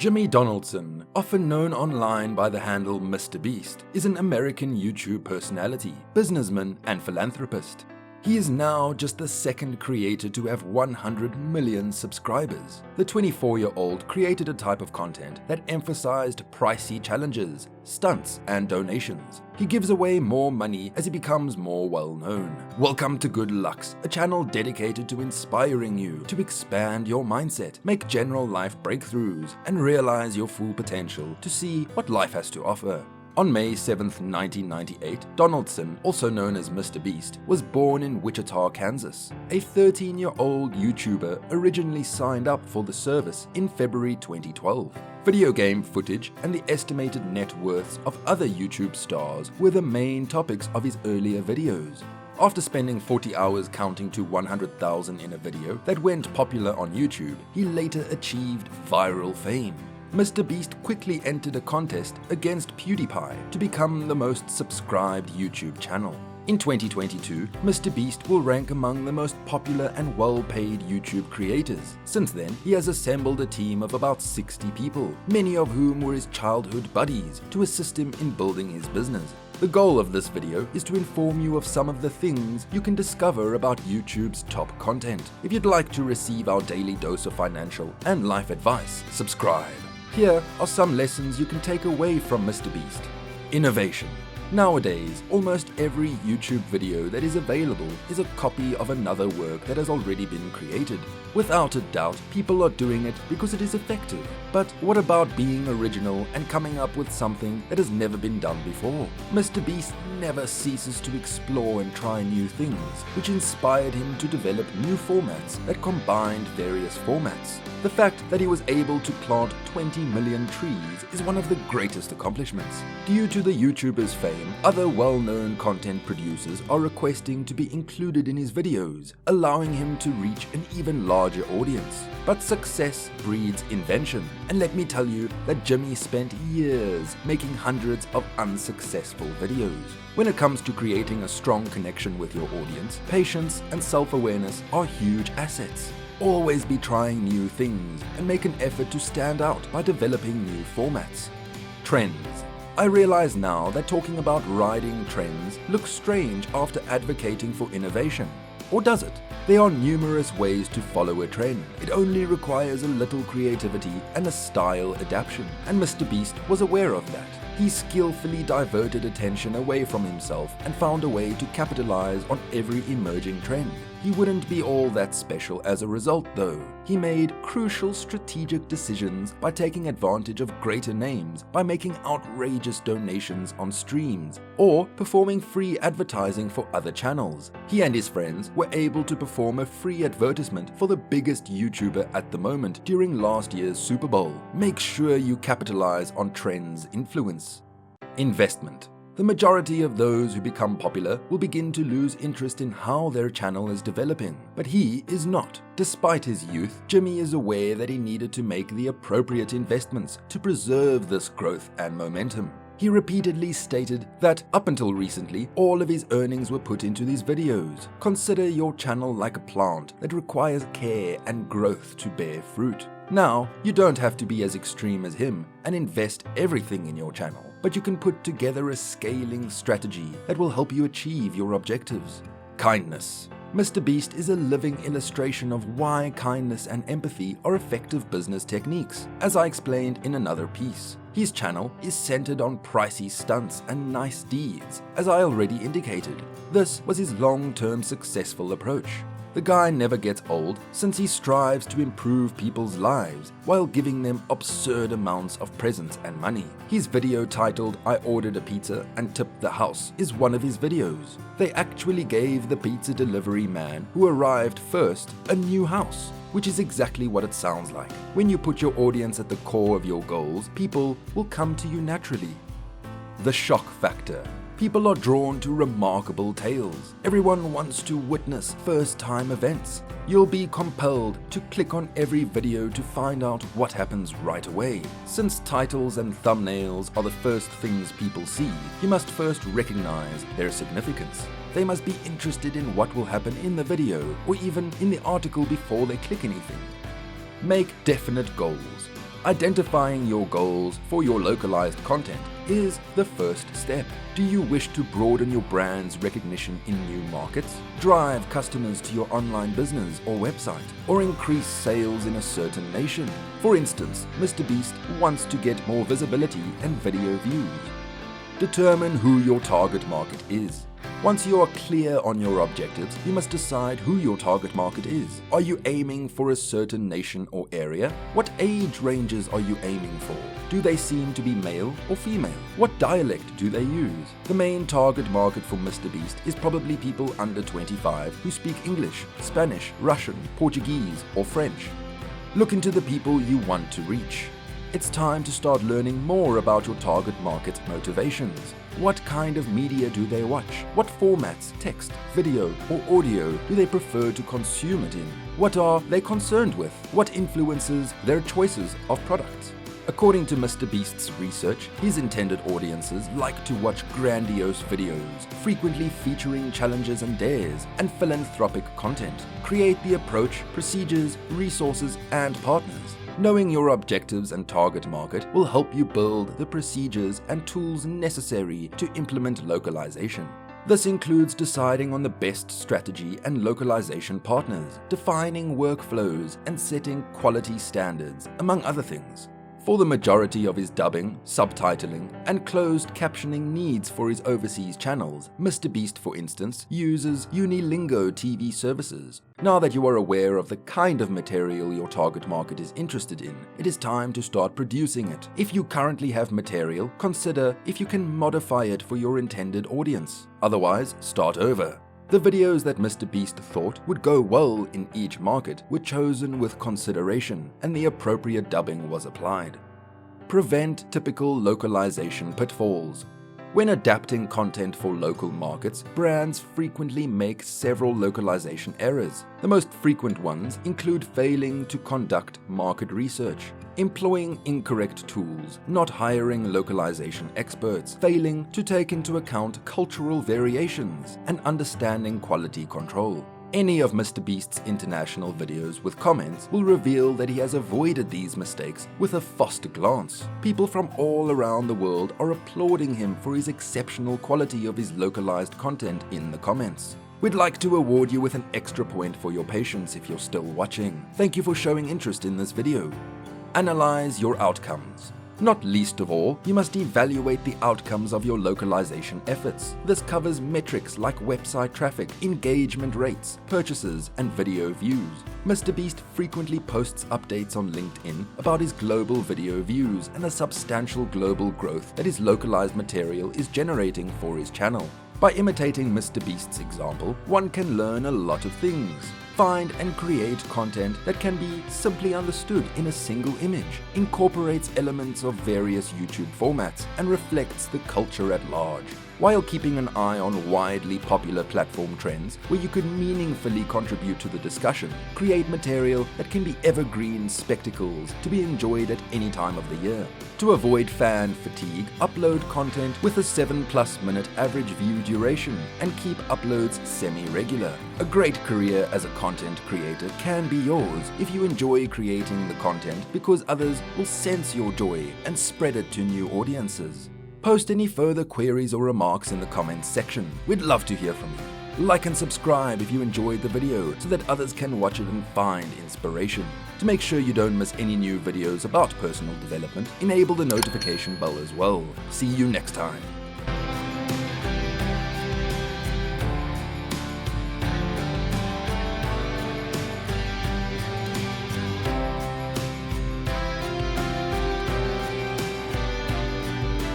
Jimmy Donaldson, often known online by the handle MrBeast, is an American YouTube personality, businessman, and philanthropist. He is now just the second creator to have 100 million subscribers. The 24-year-old created a type of content that emphasized pricey challenges, stunts, and donations. He gives away more money as he becomes more well-known. Welcome to Good Lucks, a channel dedicated to inspiring you to expand your mindset, make general life breakthroughs, and realize your full potential to see what life has to offer. On May 7, 1998, Donaldson, also known as MrBeast, was born in Wichita, Kansas. A 13-year-old YouTuber originally signed up for the service in February 2012. Video game footage and the estimated net worths of other YouTube stars were the main topics of his earlier videos. After spending 40 hours counting to 100,000 in a video that went popular on YouTube, he later achieved viral fame. MrBeast quickly entered a contest against PewDiePie to become the most subscribed YouTube channel. In 2022, MrBeast will rank among the most popular and well-paid YouTube creators. Since then, he has assembled a team of about 60 people, many of whom were his childhood buddies, to assist him in building his business. The goal of this video is to inform you of some of the things you can discover about YouTube's top content. If you'd like to receive our daily dose of financial and life advice, subscribe. Here are some lessons you can take away from MrBeast. Innovation. Nowadays, almost every YouTube video that is available is a copy of another work that has already been created. Without a doubt, people are doing it because it is effective. But what about being original and coming up with something that has never been done before? MrBeast never ceases to explore and try new things, which inspired him to develop new formats that combined various formats. The fact that he was able to plant 20 million trees is one of the greatest accomplishments. Due to the YouTuber's fame, other well-known content producers are requesting to be included in his videos, allowing him to reach an even larger audience. But success breeds invention, and let me tell you that Jimmy spent years making hundreds of unsuccessful videos. When it comes to creating a strong connection with your audience, patience and self-awareness are huge assets. Always be trying new things and make an effort to stand out by developing new formats. Trends. I realize now that talking about riding trends looks strange after advocating for innovation. Or does it? There are numerous ways to follow a trend. It only requires a little creativity and a style adaptation, and MrBeast was aware of that. He skillfully diverted attention away from himself and found a way to capitalize on every emerging trend. He wouldn't be all that special as a result though. He made crucial strategic decisions by taking advantage of greater names, by making outrageous donations on streams, or performing free advertising for other channels. He and his friends were able to perform a free advertisement for the biggest YouTuber at the moment during last year's Super Bowl. Make sure you capitalize on trends' influence. Investment. The majority of those who become popular will begin to lose interest in how their channel is developing, but he is not. Despite his youth, Jimmy is aware that he needed to make the appropriate investments to preserve this growth and momentum. He repeatedly stated that up until recently, all of his earnings were put into these videos. Consider your channel like a plant that requires care and growth to bear fruit. Now, you don't have to be as extreme as him and invest everything in your channel, but you can put together a scaling strategy that will help you achieve your objectives. Kindness. MrBeast is a living illustration of why kindness and empathy are effective business techniques, as I explained in another piece. His channel is centered on pricey stunts and nice deeds, as I already indicated. This was his long-term successful approach. The guy never gets old since he strives to improve people's lives while giving them absurd amounts of presents and money. His video titled "I Ordered a Pizza and Tipped the House" is one of his videos. They actually gave the pizza delivery man who arrived first a new house, which is exactly what it sounds like. When you put your audience at the core of your goals, people will come to you naturally. The shock factor. People are drawn to remarkable tales. Everyone wants to witness first-time events. You'll be compelled to click on every video to find out what happens right away. Since titles and thumbnails are the first things people see, you must first recognize their significance. They must be interested in what will happen in the video or even in the article before they click anything. Make definite goals. Identifying your goals for your localized content is the first step. Do you wish to broaden your brand's recognition in new markets, drive customers to your online business or website, or increase sales in a certain nation? For instance, MrBeast wants to get more visibility and video views. Determine who your target market is. Once you are clear on your objectives, you must decide who your target market is. Are you aiming for a certain nation or area? What age ranges are you aiming for? Do they seem to be male or female? What dialect do they use? The main target market for MrBeast is probably people under 25 who speak English, Spanish, Russian, Portuguese, or French. Look into the people you want to reach. It's time to start learning more about your target market's motivations. What kind of media do they watch? What formats, text, video, or audio do they prefer to consume it in? What are they concerned with? What influences their choices of products? According to MrBeast's research, his intended audiences like to watch grandiose videos, frequently featuring challenges and dares, and philanthropic content. Create the approach, procedures, resources, and partners. Knowing your objectives and target market will help you build the procedures and tools necessary to implement localization. This includes deciding on the best strategy and localization partners, defining workflows, and setting quality standards, among other things. For the majority of his dubbing, subtitling, and closed captioning needs for his overseas channels, MrBeast, for instance, uses Unilingo TV services. Now that you are aware of the kind of material your target market is interested in, it is time to start producing it. If you currently have material, consider if you can modify it for your intended audience. Otherwise, start over. The videos that MrBeast thought would go well in each market were chosen with consideration, and the appropriate dubbing was applied. Prevent typical localization pitfalls. When adapting content for local markets, brands frequently make several localization errors. The most frequent ones include failing to conduct market research, employing incorrect tools, not hiring localization experts, failing to take into account cultural variations, and understanding quality control. Any of MrBeast's international videos with comments will reveal that he has avoided these mistakes with a first glance. People from all around the world are applauding him for his exceptional quality of his localized content in the comments. We'd like to award you with an extra point for your patience if you're still watching. Thank you for showing interest in this video. Analyze your outcomes. Not least of all, you must evaluate the outcomes of your localization efforts. This covers metrics like website traffic, engagement rates, purchases, and video views. MrBeast frequently posts updates on LinkedIn about his global video views and the substantial global growth that his localized material is generating for his channel. By imitating MrBeast's example, one can learn a lot of things. Find and create content that can be simply understood in a single image, incorporates elements of various YouTube formats, and reflects the culture at large, while keeping an eye on widely popular platform trends where you could meaningfully contribute to the discussion. Create material that can be evergreen spectacles to be enjoyed at any time of the year. To avoid fan fatigue, upload content with a 7+ minute average view duration and keep uploads semi-regular. A great career as a content creator can be yours if you enjoy creating the content because others will sense your joy and spread it to new audiences. Post any further queries or remarks in the comments section. We'd love to hear from you. Like and subscribe if you enjoyed the video so that others can watch it and find inspiration. To make sure you don't miss any new videos about personal development, enable the notification bell as well. See you next time.